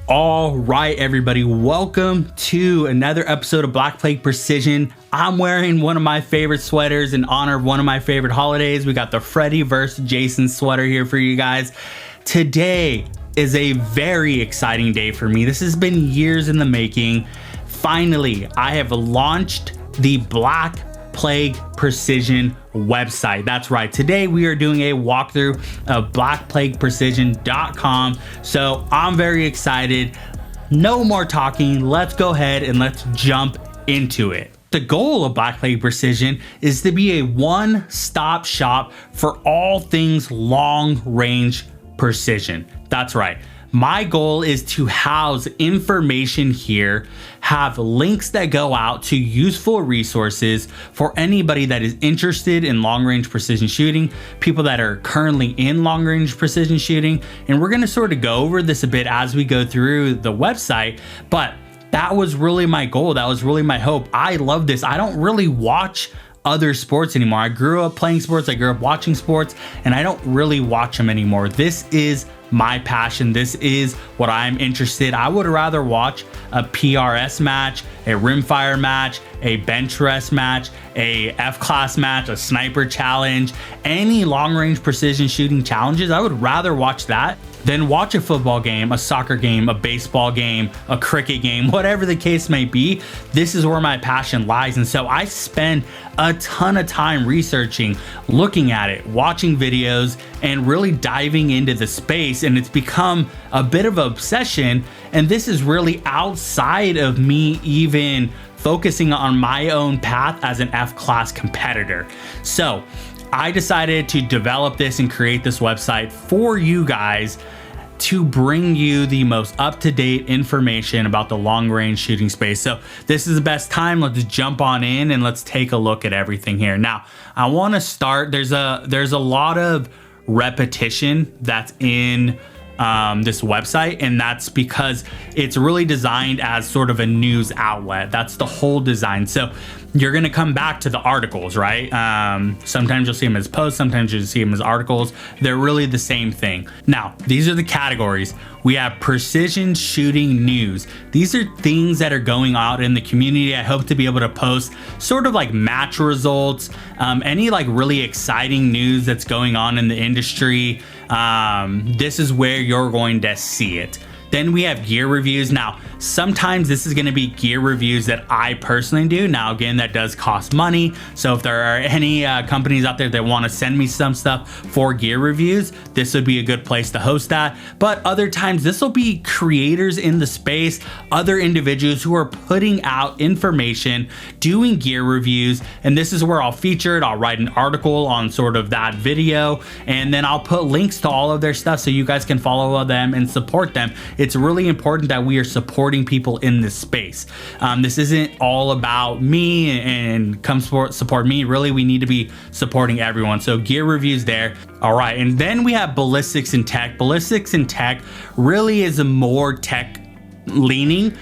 All right, everybody, welcome to another episode of Black Plague Precision. I'm wearing one of my favorite sweaters in honor of one of my favorite holidays. We got the Freddy vs. Jason sweater here for you guys. Today is a very exciting day for me. This has been years in the making. Finally, I have launched the Black Plague Precision website. That's right. Today we are doing a walkthrough of blackplagueprecision.com. So I'm very excited. No more talking. Let's go ahead and let's jump into it. The goal of Black Plague Precision is to be a one-stop shop for all things long-range precision. That's right. My goal is to house information here, have links that go out to useful resources for anybody that is interested in long-range precision shooting, people that are currently in long-range precision shooting, and we're going to sort of go over this a bit as we go through the website, but that was really my goal. That was really my hope. I love this. I don't really watch other sports anymore. I grew up playing sports, I grew up watching sports, and I don't really watch them anymore. This is my passion. This is what I'm interested. I would rather watch a PRS match, a rimfire match, a Benchrest match, a F-Class match, a sniper challenge, any long-range precision shooting challenges. I would rather watch that than watch a football game, a soccer game, a baseball game, a cricket game, whatever the case may be. This is where my passion lies. And so I spend a ton of time researching, looking at it, watching videos, and really diving into the space. And it's become a bit of an obsession. And this is really outside of me even focusing on my own path as an F-Class competitor. So I decided to develop this and create this website for you guys to bring you the most up-to-date information about the long-range shooting space. So this is the best time. Let's jump on in and let's take a look at everything here. Now, I want to start. There's a lot of repetition that's in this website, and that's because it's really designed as sort of a news outlet. That's the whole design. So you're going to come back to the articles, right? Sometimes you'll see them as posts, sometimes you'll see them as articles. They're really the same thing. Now, these are the categories. We have precision shooting news. These are things that are going out in the community. I hope to be able to post sort of like match results, any like really exciting news that's going on in the industry. This is where you're going to see it. Then we have gear reviews. Now, sometimes this is going to be gear reviews that I personally do. Now, again, that does cost money. So if there are any companies out there that want to send me some stuff for gear reviews, this would be a good place to host that. But other times, this will be creators in the space, other individuals who are putting out information, doing gear reviews. And this is where I'll feature it. I'll write an article on sort of that video, and then I'll put links to all of their stuff so you guys can follow them and support them. It's really important that we are supporting people in this space. This isn't all about me and come support me. Really, we need to be supporting everyone. So gear reviews there. All right, and then we have ballistics and tech. Ballistics and tech really is a more tech leaning.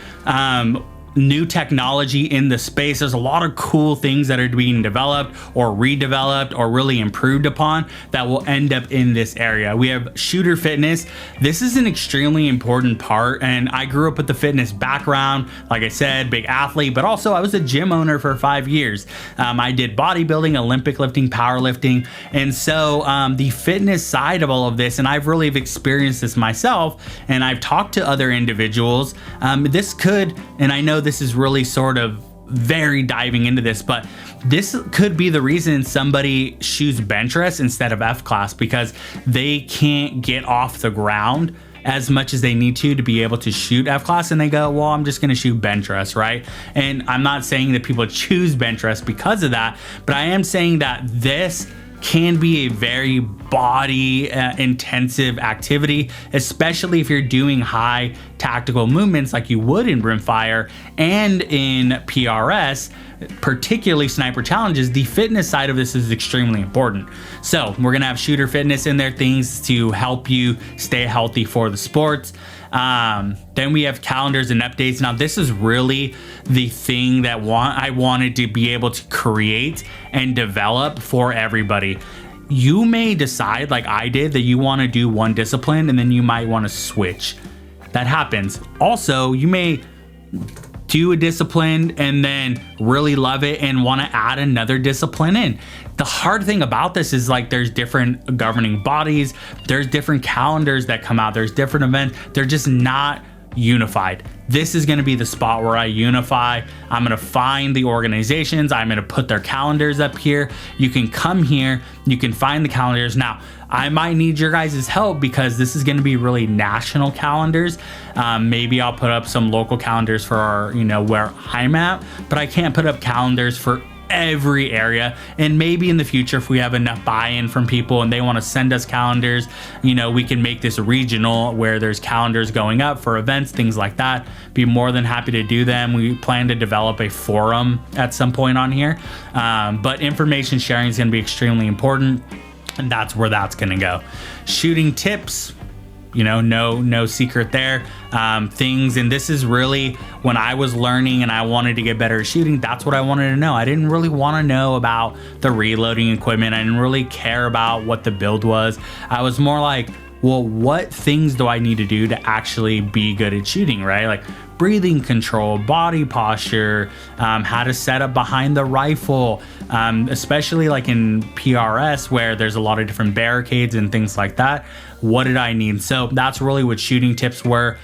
New technology in the space. There's a lot of cool things that are being developed or redeveloped or really improved upon that will end up in this area. We have shooter fitness. This is an extremely important part, and I grew up with the fitness background. Like I said, big athlete, but also I was a gym owner for 5 years. I did bodybuilding, Olympic lifting, powerlifting, and so the fitness side of all of this, and I've really experienced this myself, and I've talked to other individuals. This could, and I know this is really sort of very diving into this, but this could be the reason somebody shoots Benchrest instead of F-Class, because they can't get off the ground as much as they need to be able to shoot F-Class, and they go, well, I'm just going to shoot Benchrest, right? And I'm not saying that people choose Benchrest because of that, but I am saying that this can be a very body intensive activity, especially if you're doing high tactical movements like you would in rimfire and in PRS, particularly sniper challenges. The fitness side of this is extremely important. So we're gonna have shooter fitness in there, things to help you stay healthy for the sports. Then we have calendars and updates. Now this is really the thing that I wanted to be able to create and develop for everybody. You may decide, like I did, that you want to do one discipline and then you might want to switch. that happens. Also, you may do a discipline and then really love it and want to add another discipline in. The hard thing about this is like there's different governing bodies, there's different calendars that come out, there's different events. They're just not unified. This is going to be the spot where I unify. I'm going to find the organizations. I'm going to put their calendars up here. You can come here, you can find the calendars. Now, I might need your guys' help because this is going to be really national calendars. Maybe I'll put up some local calendars for our, where I'm at, but I can't put up calendars for every area. And maybe in the future, if we have enough buy-in from people and they want to send us calendars, we can make this regional where there's calendars going up for events, things like that. Be more than happy to do them. We plan to develop a forum at some point on here, but information sharing is going to be extremely important, and that's where that's going to go. Shooting tips, no secret there. Things, and this is really when I was learning and I wanted to get better at shooting, that's what I wanted to know. I didn't really want to know about the reloading equipment. I didn't really care about what the build was. I was more like, well, what things do I need to do to actually be good at shooting, right? Like breathing control, body posture, how to set up behind the rifle, especially like in PRS where there's a lot of different barricades and things like that. What did I need? So that's really what shooting tips were.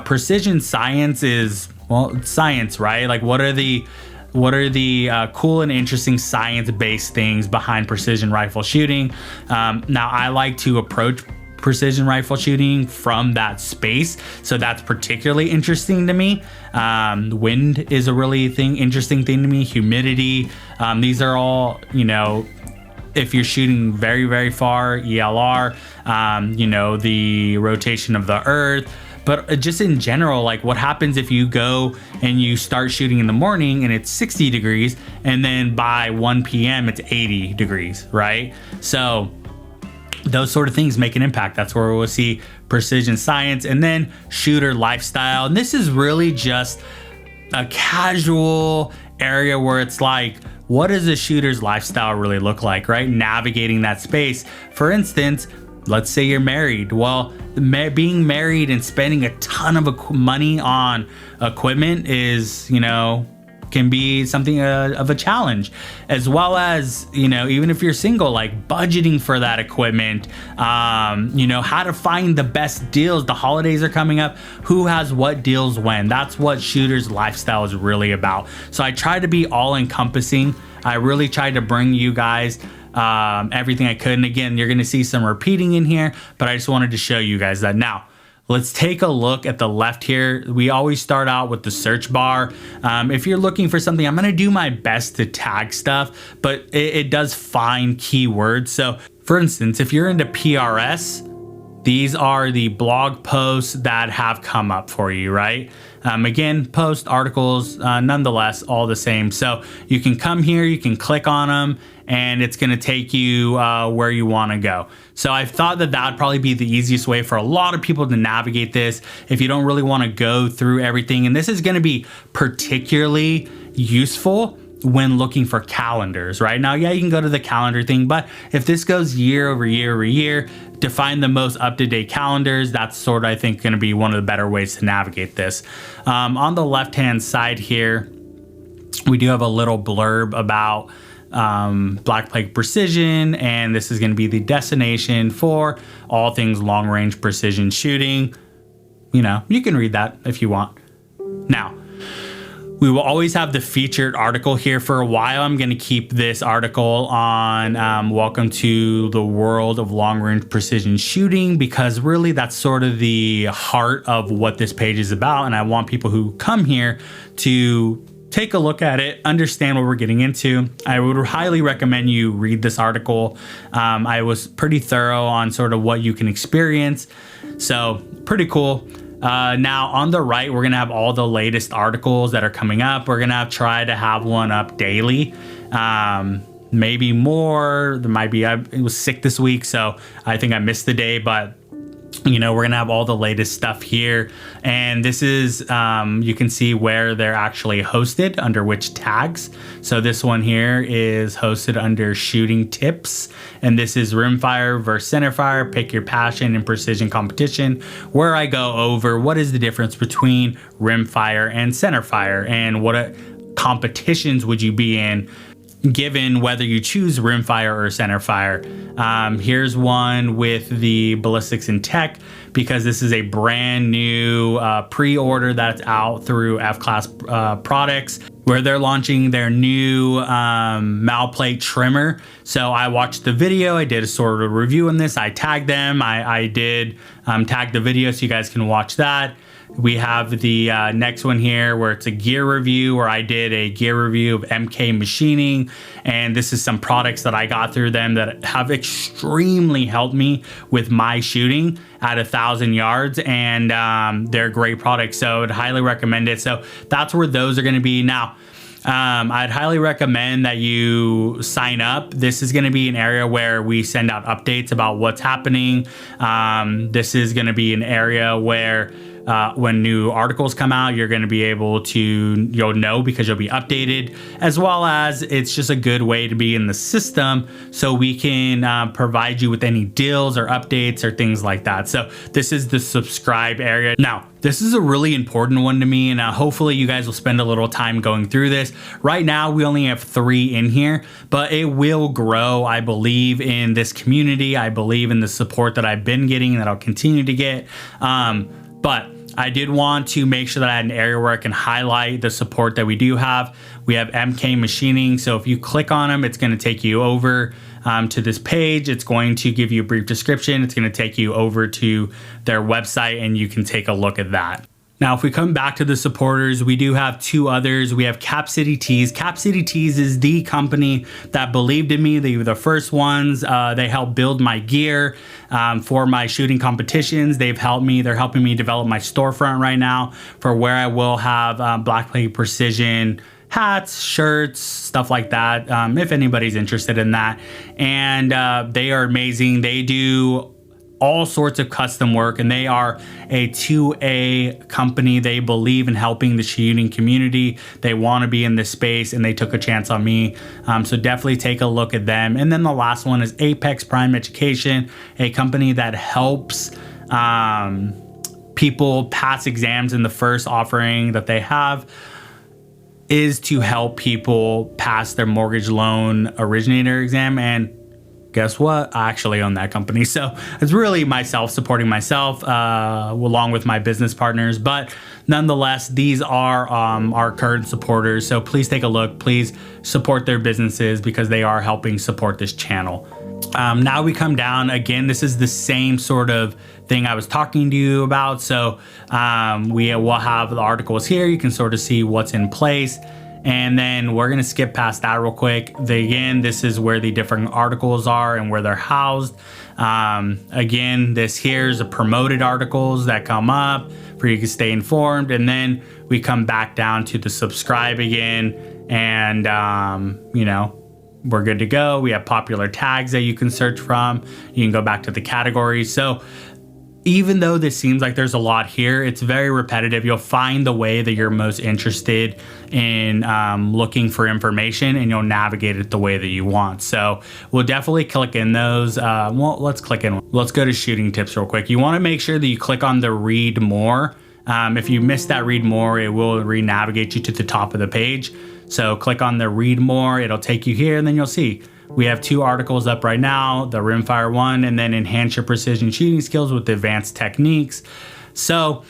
Precision science is, well, it's science, right? Like what are the cool and interesting science-based things behind precision rifle shooting? Now I like to approach precision rifle shooting from that space, so that's particularly interesting to me. Wind is a really interesting thing to me. Humidity, these are all, if you're shooting very, very far, ELR, the rotation of the earth, but just in general, like what happens if you go and you start shooting in the morning and it's 60 degrees and then by 1 p.m. it's 80 degrees, right? So those sort of things make an impact. That's where we'll see precision science, and then shooter lifestyle. And this is really just a casual area where it's like, what does a shooter's lifestyle really look like, right? Navigating that space. For instance, let's say you're married. Well, being married and spending a ton of money on equipment is, can be something of a challenge, as well as, even if you're single, like budgeting for that equipment, how to find the best deals. The holidays are coming up. Who has what deals when? That's what shooter's lifestyle is really about. So I try to be all encompassing. I really tried to bring you guys everything I could. And again, you're going to see some repeating in here, but I just wanted to show you guys that. Now, let's take a look at the left here. We always start out with the search bar. If you're looking for something, I'm gonna do my best to tag stuff, but it does find keywords. So for instance, if you're into PRS, these are the blog posts that have come up for you, right? Again, post articles, nonetheless, all the same. So you can come here, you can click on them, and it's going to take you where you want to go. So I thought that would probably be the easiest way for a lot of people to navigate this if you don't really want to go through everything. And this is going to be particularly useful when looking for calendars, right? Now, yeah, you can go to the calendar thing, but if this goes year over year over year, to find the most up-to-date calendars, that's sort of, I think, going to be one of the better ways to navigate this. On the left-hand side here, we do have a little blurb about Black Plague Precision, and this is going to be the destination for all things long-range precision shooting. You can read that if you want. Now, we will always have the featured article here. For a while, I'm going to keep this article on Welcome to the World of Long-Range Precision Shooting, because really that's sort of the heart of what this page is about. And I want people who come here to take a look at it, understand what we're getting into. I would highly recommend you read this article. I was pretty thorough on sort of what you can experience. So pretty cool. Now on the right, we're going to have all the latest articles that are coming up. We're going to try to have one up daily. Maybe more. There might be, I was sick this week, so I think I missed the day, but You know, we're gonna have all the latest stuff here, and this is you can see where they're actually hosted under which tags. So this one here is hosted under shooting tips, and this is rimfire versus centerfire, pick your passion and precision competition, where I go over what is the difference between rimfire and centerfire, and what competitions would you be in given whether you choose rimfire or centerfire. Here's one with the ballistics and tech, because this is a brand new pre-order that's out through F-Class products, where they're launching their new malplate trimmer. So I watched the video, I did a sort of review on this, I tagged them, I did tag the video so you guys can watch that. We have the next one here where it's a gear review, where I did a gear review of MK Machining, and this is some products that I got through them that have extremely helped me with my shooting at 1,000 yards, and they're great products, so I'd highly recommend it. So that's where those are going to be. Now, I'd highly recommend that you sign up. This is going to be an area where we send out updates about what's happening. This is going to be an area where when new articles come out, you're going to be able to, you'll know because you'll be updated, as well as it's just a good way to be in the system so we can provide you with any deals or updates or things like that. So this is the subscribe area. Now, this is a really important one to me, and hopefully you guys will spend a little time going through this. Right now, we only have 3 in here, but it will grow. I believe in this community. I believe in the support that I've been getting and that I'll continue to get. But I did want to make sure that I had an area where I can highlight the support that we do have. We have MK Machining. So if you click on them, it's going to take you over to this page. It's going to give you a brief description. It's going to take you over to their website, and you can take a look at that. Now, if we come back to the supporters, we do have 2 others. We have Cap City Tees. Cap City Tees is the company that believed in me. They were the first ones. They helped build my gear for my shooting competitions. They've helped me. They're helping me develop my storefront right now for where I will have Black Plague Precision hats, shirts, stuff like that, if anybody's interested in that. And they are amazing. They do all sorts of custom work, and they are a 2A company. They believe in helping the shooting community. They want to be in this space, and they took a chance on me. So definitely take a look at them. And then the last one is Apex Prime Education, a company that helps people pass exams. In the first offering that they have is to help people pass their mortgage loan originator exam. And guess what? I actually own that company. So it's really myself supporting myself along with my business partners. But nonetheless, these are our current supporters. So please take a look. Please support their businesses because they are helping support this channel. Now we come down again. This is the same sort of thing I was talking to you about. So we will have the articles here. You can sort of see what's in place. And then we're going to skip past that real quick. Again, this is where the different articles are and where they're housed. Again, this here's the promoted articles that come up for you to stay informed. And then we come back down to the subscribe again. And, you know, we're good to go. We have popular tags that you can search from. You can go back to the categories. So even though this seems like there's a lot here, it's very repetitive. You'll find the way that you're most interested in looking for information, and you'll navigate it the way that you want. So we'll definitely click in those. Well, let's click in. Let's go to shooting tips real quick. You want to make sure that you click on the read more. If you miss that read more, it will re-navigate you to the top of the page. So click on the read more. It'll take you here, and then you'll see we have 2 articles up right now, the rimfire one, and then enhance your precision shooting skills with advanced techniques. So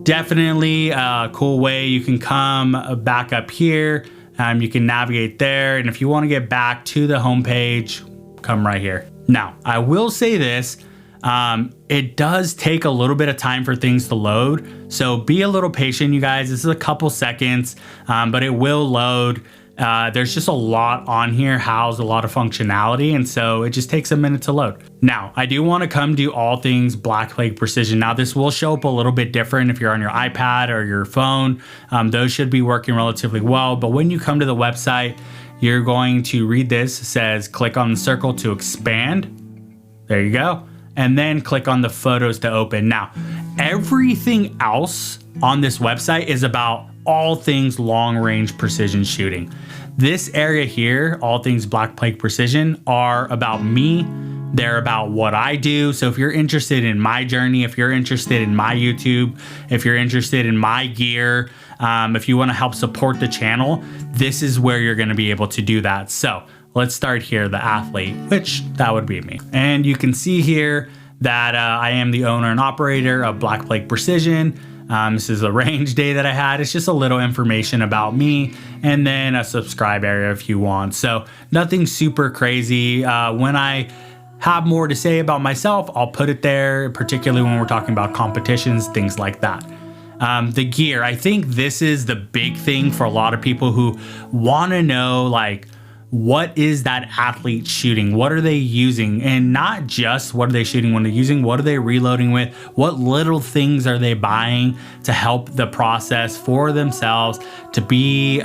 definitely a cool way. You can come back up here. You can navigate there. And if you want to get back to the homepage, come right here. Now, I will say this. It does take a little bit of time for things to load. So be a little patient, you guys. This is a couple seconds, but it will load. There's just a lot on here, housed a lot of functionality, and so it just takes a minute to load. Now, I do want to come to all things Black Plague Precision. Now, this will show up a little bit different if you're on your iPad or your phone. Those should be working relatively well, but when you come to the website, you're going to read this. It says, click on the circle to expand. There you go. and then click on the photos to open. Now, everything else on this website is about all things long range precision shooting. This area here, all things Black Plague Precision, are about me. They're about what I do. So if you're interested in my journey, if you're interested in my YouTube, if you're interested in my gear, if you want to help support the channel, this is where you're going to be able to do that. So let's start here, the athlete, which that would be me. And you can see here that I am the owner and operator of Black Plague Precision. This is a range day that I had. It's just a little information about me, and then a subscribe area if you want. So nothing super crazy. When I have more to say about myself, I'll put it there, particularly when we're talking about competitions, things like that. The gear, I think this is the big thing for a lot of people who want to know, like, what is that athlete shooting? What are they using? And not just what are they shooting when they're using, what are they reloading with? What little things are they buying to help the process for themselves to be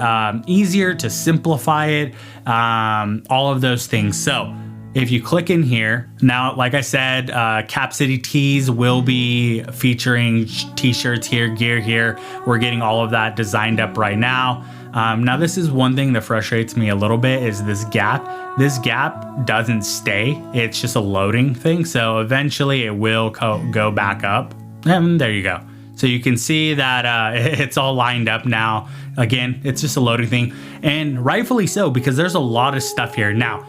easier, to simplify it, all of those things. So if you click in here, now, like I said, Cap City Tees will be featuring t-shirts here, gear here. We're getting all of that designed up right now. Now, this is one thing that frustrates me a little bit, is this gap. This gap doesn't stay. It's just a loading thing. So eventually it will go back up. And there you go. So you can see that it's all lined up now. Again, it's just a loading thing, and rightfully so, because there's a lot of stuff here. Now,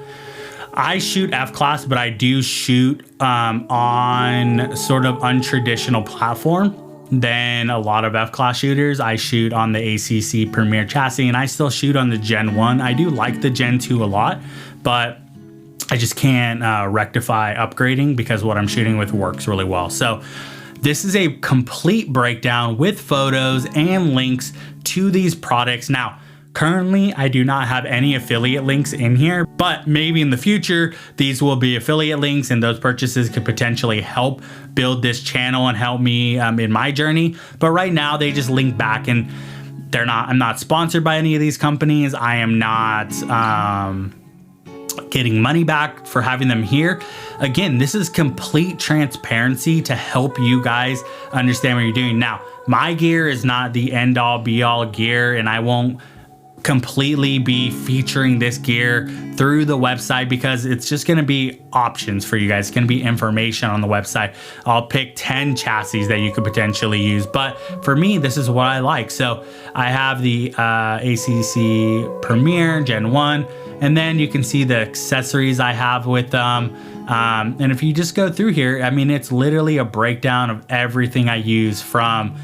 I shoot F-Class, but I do shoot on sort of untraditional platform than a lot of F-Class shooters. I shoot on the ACC Premier chassis, and I still shoot on the Gen 1. I do like the Gen 2 a lot, but I just can't rectify upgrading because what I'm shooting with works really well. So this is a complete breakdown with photos and links to these products. Now, currently, I do not have any affiliate links in here, but maybe in the future, these will be affiliate links, and those purchases could potentially help build this channel and help me in my journey. But right now, they just link back, and I'm not sponsored by any of these companies. I am not getting money back for having them here. Again, this is complete transparency to help you guys understand what you're doing. Now, my gear is not the end all be all gear, and I won't completely be featuring this gear through the website because it's just going to be options for you guys. It's going to be information on the website. I'll pick 10 chassis that you could potentially use, but for me, this is what I like. So I have the ACC Premier Gen 1, and then you can see the accessories I have with them. And if you just go through here, I mean, it's literally a breakdown of everything I use, from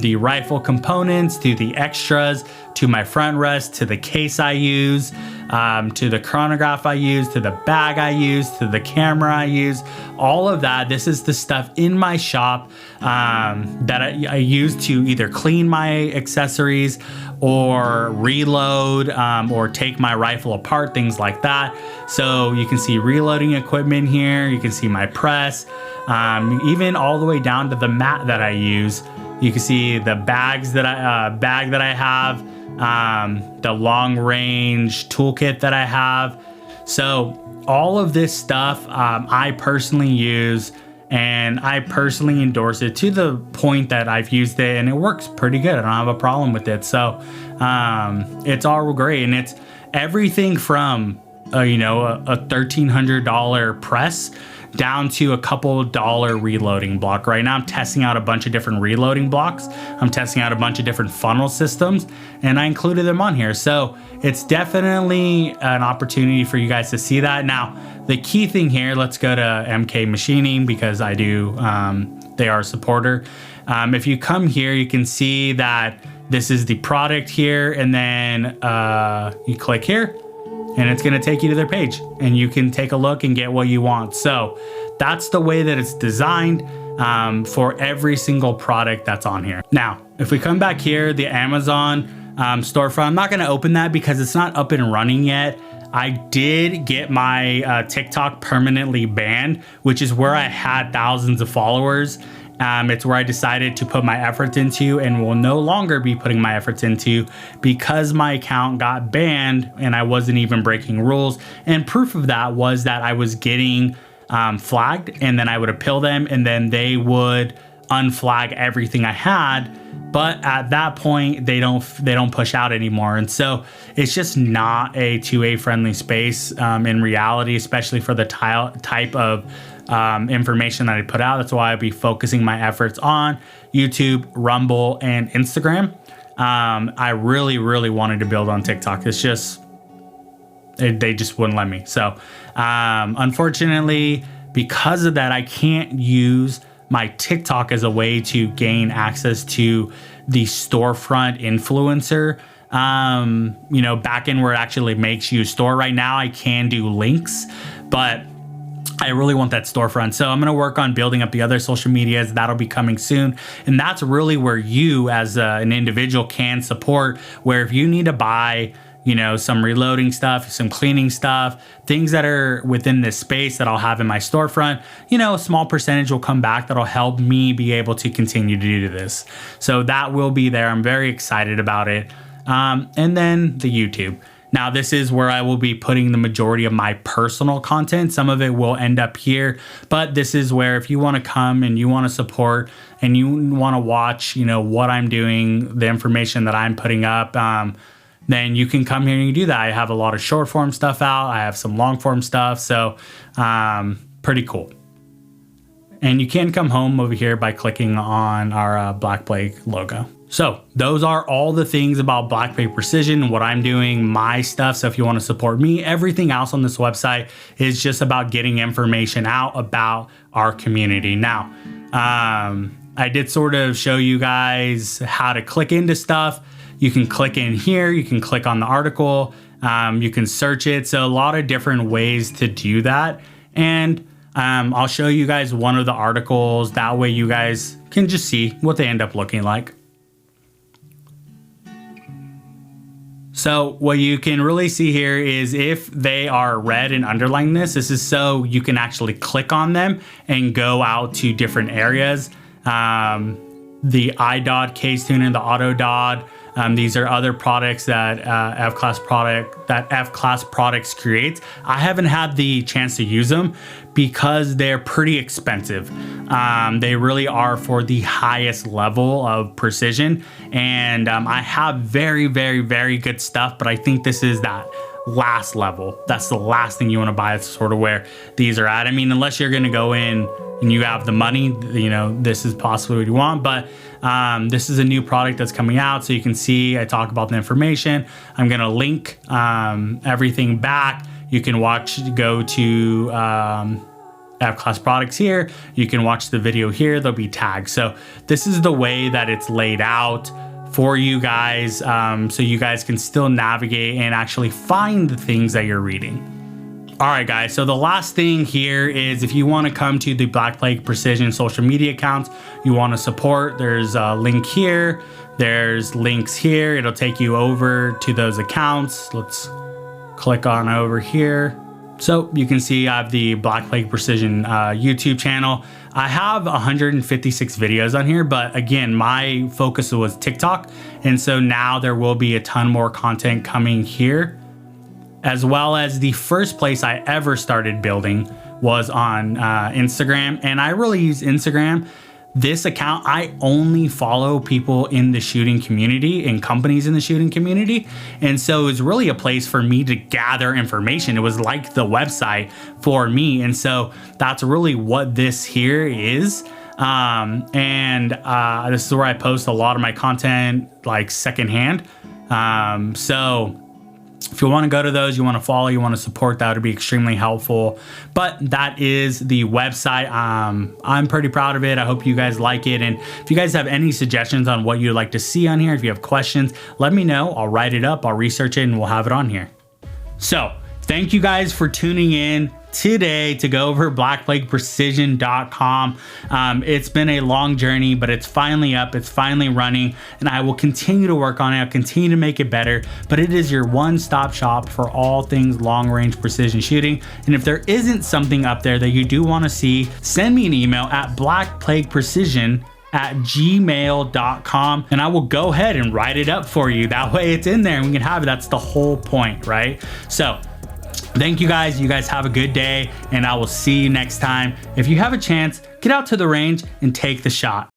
the rifle components to the extras, to my front rest, to the case I use, to the chronograph I use, to the bag I use, to the camera I use, all of that. This is the stuff in my shop that I use to either clean my accessories or reload or take my rifle apart, things like that. So you can see reloading equipment here. You can see my press, even all the way down to the mat that I use. You can see the bags that I have, the long range toolkit that I have. So all of this stuff I personally use, and I personally endorse it to the point that I've used it and it works pretty good. I don't have a problem with it. So it's all great, and it's everything from a $1,300 press down to a couple dollar reloading block. Right now I'm testing out a bunch of different reloading blocks. I'm testing out a bunch of different funnel systems, and I included them on here. So it's definitely an opportunity for you guys to see that. Now, the key thing here, let's go to MK Machining because I do, they are a supporter. If you come here, you can see that this is the product here, and then you click here, and it's going to take you to their page, and you can take a look and get what you want. So that's the way that it's designed for every single product that's on here. Now, if we come back here, the Amazon storefront, I'm not going to open that because it's not up and running yet. I did get my TikTok permanently banned, which is where I had thousands of followers. It's where I decided to put my efforts into, and will no longer be putting my efforts into because my account got banned and I wasn't even breaking rules. And proof of that was that I was getting flagged, and then I would appeal them, and then they would unflag everything I had. But at that point, they don't push out anymore. And so it's just not a 2A friendly space in reality, especially for the type of information that I put out. That's why I'd be focusing my efforts on YouTube, Rumble, and Instagram. I really wanted to build on TikTok. It's just, they just wouldn't let me. So unfortunately, because of that, I can't use my TikTok as a way to gain access to the storefront influencer, back end where it actually makes you a store. Right now, I can do links, but I really want that storefront. So I'm going to work on building up the other social medias. That'll be coming soon. And that's really where you as an individual can support, where if you need to buy, some reloading stuff, some cleaning stuff, things that are within this space that I'll have in my storefront, a small percentage will come back that'll help me be able to continue to do this. So that will be there. I'm very excited about it. And then the YouTube. Now, this is where I will be putting the majority of my personal content. Some of it will end up here, but this is where if you want to come and you want to support and you want to watch, what I'm doing, the information that I'm putting up, then you can come here and you can do that. I have a lot of short form stuff out. I have some long form stuff. So pretty cool. And you can come home over here by clicking on our Black Plague logo. So those are all the things about Black Plague Precision, what I'm doing, my stuff. So if you want to support me, everything else on this website is just about getting information out about our community. Now, I did sort of show you guys how to click into stuff. You can click in here, you can click on the article, you can search it. So a lot of different ways to do that. And I'll show you guys one of the articles. That way you guys can just see what they end up looking like. So what you can really see here is if they are red and underlined this is so you can actually click on them and go out to different areas. The iDod case tuner, the AutoDod, these are other products that F-Class products creates. I haven't had the chance to use them because they're pretty expensive. They really are for the highest level of precision. And I have very good stuff, but I think this is that last level. That's the last thing you want to buy. It's sort of where these are at. I mean, unless you're going to go in and you have the money, this is possibly what you want, but this is a new product that's coming out. So you can see, I talk about the information. I'm going to link everything back. You can go to F-Class products here. You can watch the video here. There'll be tags. So this is the way that it's laid out for you guys, so you guys can still navigate and actually find the things that you're reading. All right, guys, so the last thing here is if you want to come to the Black Plague Precision social media accounts, you want to support, there's a link here, there's links here. It'll take you over to those accounts. Let's click on over here. So you can see I have the Black Plague Precision YouTube channel. I have 156 videos on here, but again, my focus was TikTok. And so now there will be a ton more content coming here, as well as the first place I ever started building was on Instagram. And I really use Instagram. This account, I only follow people in the shooting community and companies in the shooting community. And so it's really a place for me to gather information. It was like the website for me. And so that's really what this here is. This is where I post a lot of my content, like secondhand. So if you want to go to those, you want to follow, you want to support, that would be extremely helpful. But that is the website. I'm pretty proud of it. I hope you guys like it. And if you guys have any suggestions on what you'd like to see on here, if you have questions, let me know. I'll write it up, I'll research it, and we'll have it on here. So thank you guys for tuning in today to go over blackplagueprecision.com. It's been a long journey, but it's finally up, it's finally running, and I will continue to work on it. I'll continue to make it better, but it is your one-stop shop for all things long-range precision shooting. And if there isn't something up there that you do want to see, send me an email at blackplagueprecision@gmail.com and I will go ahead and write it up for you. That way it's in there and we can have it. That's the whole point, right? So Thank you guys. You guys have a good day, and I will see you next time. If you have a chance, get out to the range and take the shot.